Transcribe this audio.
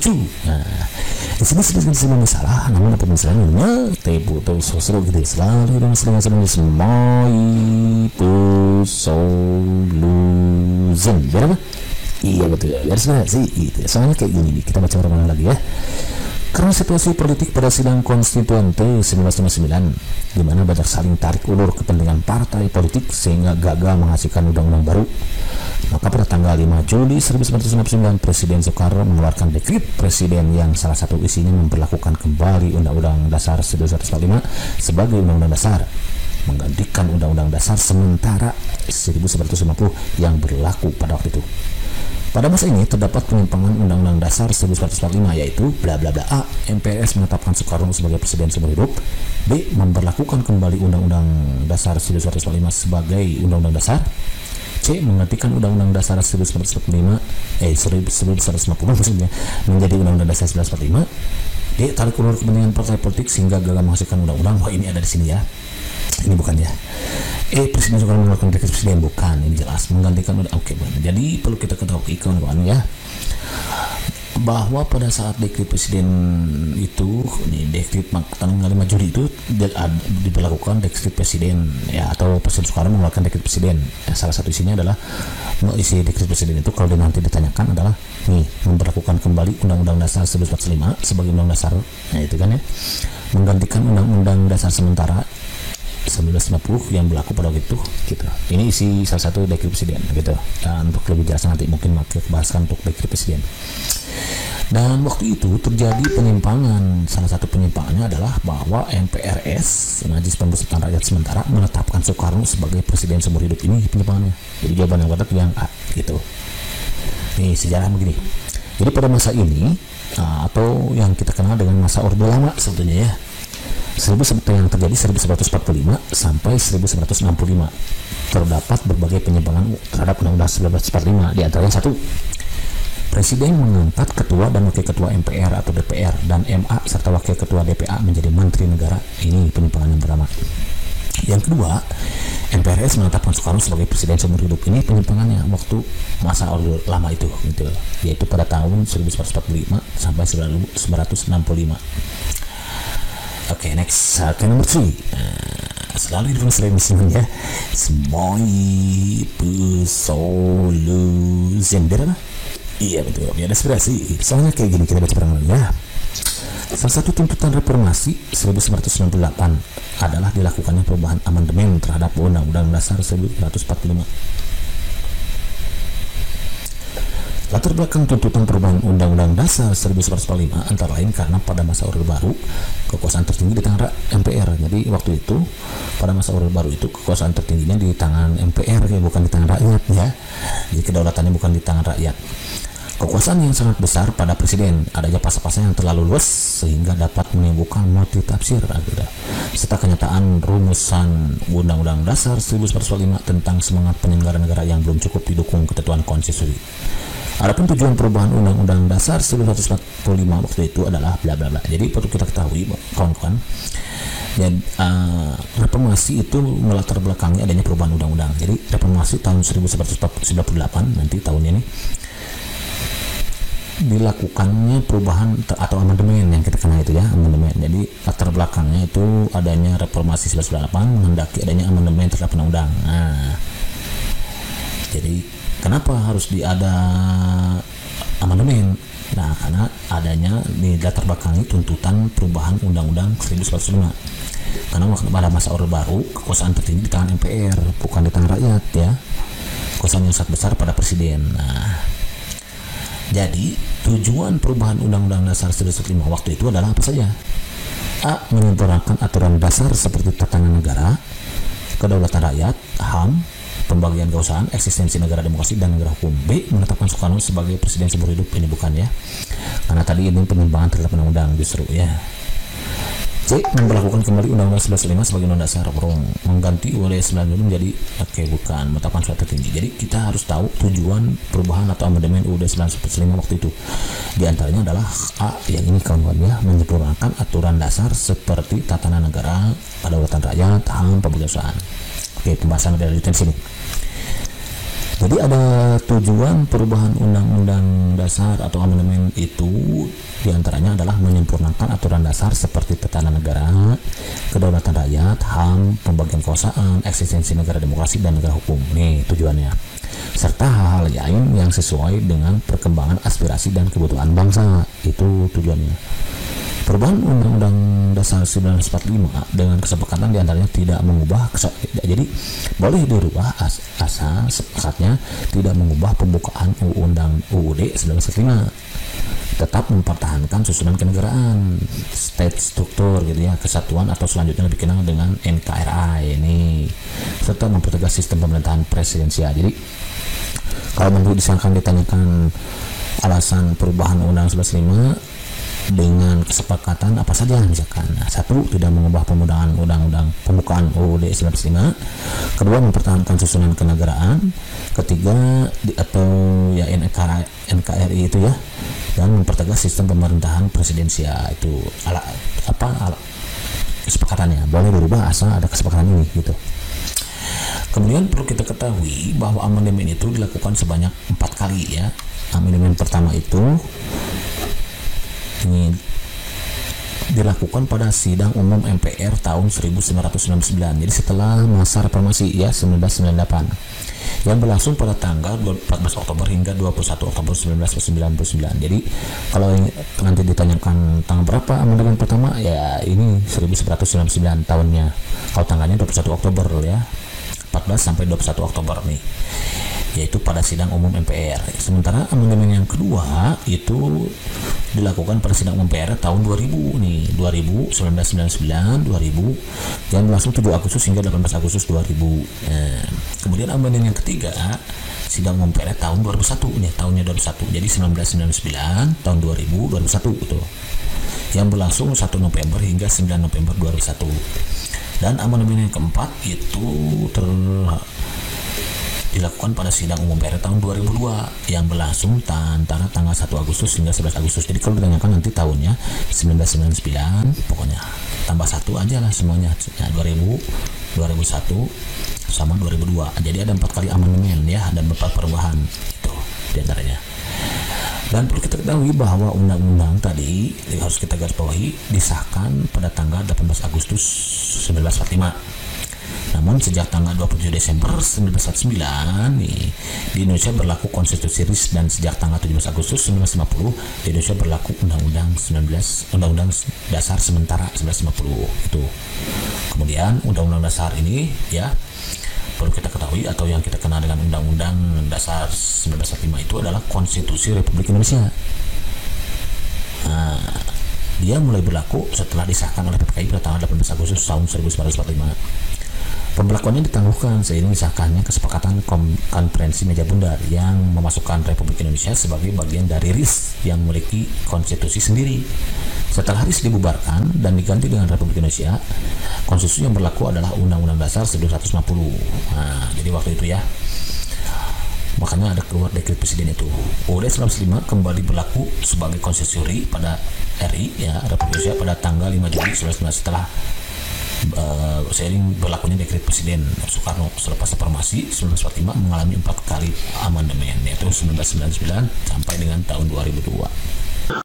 lucu. Nah, di sini sedikit masalah, namun apa misalnya tebu atau sosro gitu selalu dengan sering semua itu solution, biar apa? Iya betul, biar sebenarnya sih gitu. Soalnya kayak gini, kita baca orang lagi ya. Karena situasi politik pada sidang konstituante 1959 di mana banyak saling tarik ulur kepentingan partai politik sehingga gagal menghasilkan undang-undang baru, maka pada tanggal 5 Juli 1969 Presiden Soekarno mengeluarkan dekret presiden yang salah satu isinya memperlakukan kembali Undang-Undang Dasar 1945 sebagai Undang-Undang Dasar, menggantikan Undang-Undang Dasar sementara 1950 yang berlaku pada waktu itu. Pada masa ini terdapat penyimpangan Undang-Undang Dasar 1945, yaitu bla bla bla. A. MPRS menetapkan Soekarno sebagai presiden seumur hidup. B. Memperlakukan kembali Undang-Undang Dasar 1945 sebagai Undang-Undang Dasar. C. Menggantikan Undang-Undang Dasar 1950 maksudnya menjadi Undang-Undang Dasar 1945. D. Tarik ulur kepentingan partai politik sehingga gagal menghasilkan undang-undang. Wah, ini ada di sini ya. Ini bukan ya. Presiden Soekarno mengeluarkan dekret presiden, bukan, ini jelas menggantikan. Oke, jadi perlu kita ketahui kawan-kawan ya, bahwa pada saat dekret presiden itu, nih dekret tanggal 5 Juli itu diberlakukan dekret presiden ya, atau Presiden Soekarno mengeluarkan dekret presiden ya, salah satu isinya adalah isi dekret presiden itu kalau nanti ditanyakan adalah nih memperlakukan kembali Undang-Undang Dasar 1945 sebagai Undang Dasar, nah itu kan ya, menggantikan Undang-Undang Dasar sementara 1950 yang berlaku pada waktu itu gitu. Ini isi salah satu dekret presiden gitu. Dan untuk lebih jelas nanti mungkin kita bahaskan untuk dekret presiden. Dan waktu itu terjadi penyimpangan. Salah satu penyimpangannya adalah bahwa MPRS, Majelis Permusyawaratan Rakyat Sementara, menetapkan Soekarno sebagai presiden seumur hidup. Ini penyimpangannya. Jadi jawaban yang benar yang A gitu. Nih sejarah begini. Jadi pada masa ini atau yang kita kenal dengan masa Orde Lama sebetulnya ya, yang terjadi 1945 sampai 1965 terdapat berbagai penyimpangan terhadap Undang-Undang 1945. Di antaranya satu, Presiden mengangkat ketua dan wakil ketua MPR atau DPR dan MA serta wakil ketua DPA menjadi menteri negara. Ini penyimpangan yang pertama. Yang kedua, MPRS menetapkan Soekarno sebagai presiden seumur hidup. Ini penyimpangannya waktu masa Orde Lama itu gitu, yaitu pada tahun 1945 sampai 1965. Oke, next. Ke nomor 3. Selalu sering ya. Semua solution. Biar apa? Iya betul. Biar aspirasi. Soalnya kayak gini, kita baca bareng ya. Salah satu tuntutan reformasi 1998 adalah dilakukannya perubahan amandemen terhadap Undang-Undang Dasar 1945. Latar belakang tuntutan perubahan Undang-Undang Dasar 1945 antara lain karena pada masa Orde Baru kekuasaan tertinggi di tangan MPR. Jadi waktu itu pada masa Orde Baru itu kekuasaan tertingginya di tangan MPR ya, bukan di tangan rakyat ya. Jadi kedaulatannya bukan di tangan rakyat. Kekuasaan yang sangat besar pada presiden, adanya pasal-pasal yang terlalu luas sehingga dapat menimbulkan multitafsir serta kenyataan rumusan Undang-Undang Dasar 1945 tentang semangat penyelenggaraan negara yang belum cukup didukung ketentuan konstitusi. Adapun tujuan perubahan Undang-Undang Dasar 1945 waktu itu adalah bla bla bla. Jadi perlu kita ketahui kawan-kawan, dan reformasi itu melatar belakangi adanya perubahan undang-undang. Jadi reformasi tahun 1998 nanti tahunnya ini dilakukannya perubahan atau amandemen yang kita kenal itu ya, amandemen. Jadi latar belakangnya itu adanya reformasi 1998 menghendaki adanya amandemen terhadap undang-undang. Nah, jadi kenapa harus ada amandemen? Nah, karena adanya di latar belakangi tuntutan perubahan Undang-Undang 1945. Karena pada masa Orde Baru kekuasaan tertinggi di tangan MPR, bukan di tangan rakyat ya. Kekuasaan yang sangat besar pada presiden. Nah, jadi tujuan perubahan Undang-Undang Dasar 1945 waktu itu adalah apa saja? A. Menyempurnakan aturan dasar seperti tatanan negara, kedaulatan rakyat, HAM, pembagian kekuasaan, eksistensi negara demokrasi dan negara hukum. B. Menetapkan Soekarno sebagai presiden seumur hidup. Ini bukan ya, karena tadi ini penyimpangan terhadap undang-undang justru ya. C. Memperlakukan kembali Undang-Undang 1945 sebagai Undang Dasar, mengganti UUD 1945 menjadi bukan menetapkan suatu tertinggi. Jadi kita harus tahu tujuan perubahan atau amandemen UUD 1945 waktu itu. Di antaranya adalah A. Yang ini kawan-kawan ya, menyempurnakan aturan dasar seperti tatanan negara, kedaulatan rakyat, HAM, pembagian kekuasaan. Oke, pembahasan dari sini. Jadi ada tujuan perubahan Undang-Undang Dasar atau amandemen itu Di antaranya adalah menyempurnakan aturan dasar seperti tatanan negara, kedaulatan rakyat, HAM, pembagian kekuasaan, eksistensi negara demokrasi dan negara hukum. Nih tujuannya. Serta hal-hal lain yang sesuai dengan perkembangan aspirasi dan kebutuhan bangsa. Itu tujuannya. Perubahan Undang-Undang Dasar 1945 dengan kesepakatan diantaranya tidak mengubah, jadi boleh dirubah asal sepakatnya tidak mengubah pembukaan UUD 1945, tetap mempertahankan susunan kenegaraan, state struktur gitu ya, kesatuan atau selanjutnya lebih dikenal dengan NKRI ini, serta mempertegas sistem pemerintahan presidensial. Jadi kalau nanti ditanyakan alasan perubahan Undang 1945 dengan kesepakatan apa saja, misalkan satu, tidak mengubah pembukaan UUD 1945, kedua, mempertahankan susunan kenegaraan, ketiga atau ya NKRI itu ya, dan mempertegas sistem pemerintahan presidensial. Itu kesepakatannya boleh berubah asal ada kesepakatan ini gitu. Kemudian perlu kita ketahui bahwa amandemen itu dilakukan sebanyak 4 kali ya. Amandemen pertama itu ini dilakukan pada sidang umum MPR tahun 1999, jadi setelah masa reformasi ya 1998, yang berlangsung pada tanggal 14 Oktober hingga 21 Oktober 1999. Jadi kalau nanti ditanyakan tanggal berapa amandemen pertama, ya ini 1999 tahunnya, kalau tanggalnya 21 Oktober ya, 14 sampai 21 Oktober nih, yaitu pada sidang umum MPR. Sementara amandemen yang kedua itu dilakukan pada sidang umum MPR tahun 2000 nih, 1999 2000, yang berlangsung 7 Agustus hingga 18 Agustus 2000. Kemudian amandemen yang ketiga sidang umum MPR tahun 2001 nih, tahunnya 2001. Jadi 1999 tahun 2000 2001 itu, yang berlangsung 1 November hingga 9 November 2001. Dan amandemen yang keempat itu dilakukan pada sidang umum MPR tahun 2002 yang berlangsung antara tanggal 1 Agustus hingga 11 Agustus. Jadi kalau ditanyakan nanti tahunnya 1999, pokoknya tambah 1 aja lah semuanya ya, 2000, 2001 sama 2002. Jadi ada 4 kali amandemen ya, dan 4 perubahan itu diantaranya. Dan perlu kita ketahui bahwa undang-undang tadi harus kita garis bawahi disahkan pada tanggal 18 Agustus 1945. Namun sejak tanggal 27 Desember 1949 nih, di Indonesia berlaku konstitusi RIS, dan sejak tanggal 17 Agustus 1950 di Indonesia berlaku Undang-Undang Dasar sementara 1950 itu. Kemudian Undang-Undang Dasar ini ya perlu kita ketahui atau yang kita kenal dengan Undang-Undang Dasar 1945 itu adalah Konstitusi Republik Indonesia. Nah, dia mulai berlaku setelah disahkan oleh PPKI pada tanggal 18 Agustus tahun 1945. Pemberlakuannya ditangguhkan seiring disahkannya kesepakatan konferensi meja bundar yang memasukkan Republik Indonesia sebagai bagian dari RIS yang memiliki konstitusi sendiri. Setelah RIS dibubarkan dan diganti dengan Republik Indonesia, konstitusi yang berlaku adalah Undang-Undang Dasar 1950. Nah, jadi waktu itu ya, makanya ada keluar dekret presiden itu. UUD 1945 kembali berlaku sebagai konstitusi RI pada RI ya, Republik Indonesia pada tanggal 5 Juli 1995 setelah seiring berlakunya dekret presiden Soekarno selepas reformasi 1945 mengalami 4 kali amandemen, yaitu 1999 sampai dengan tahun 2002.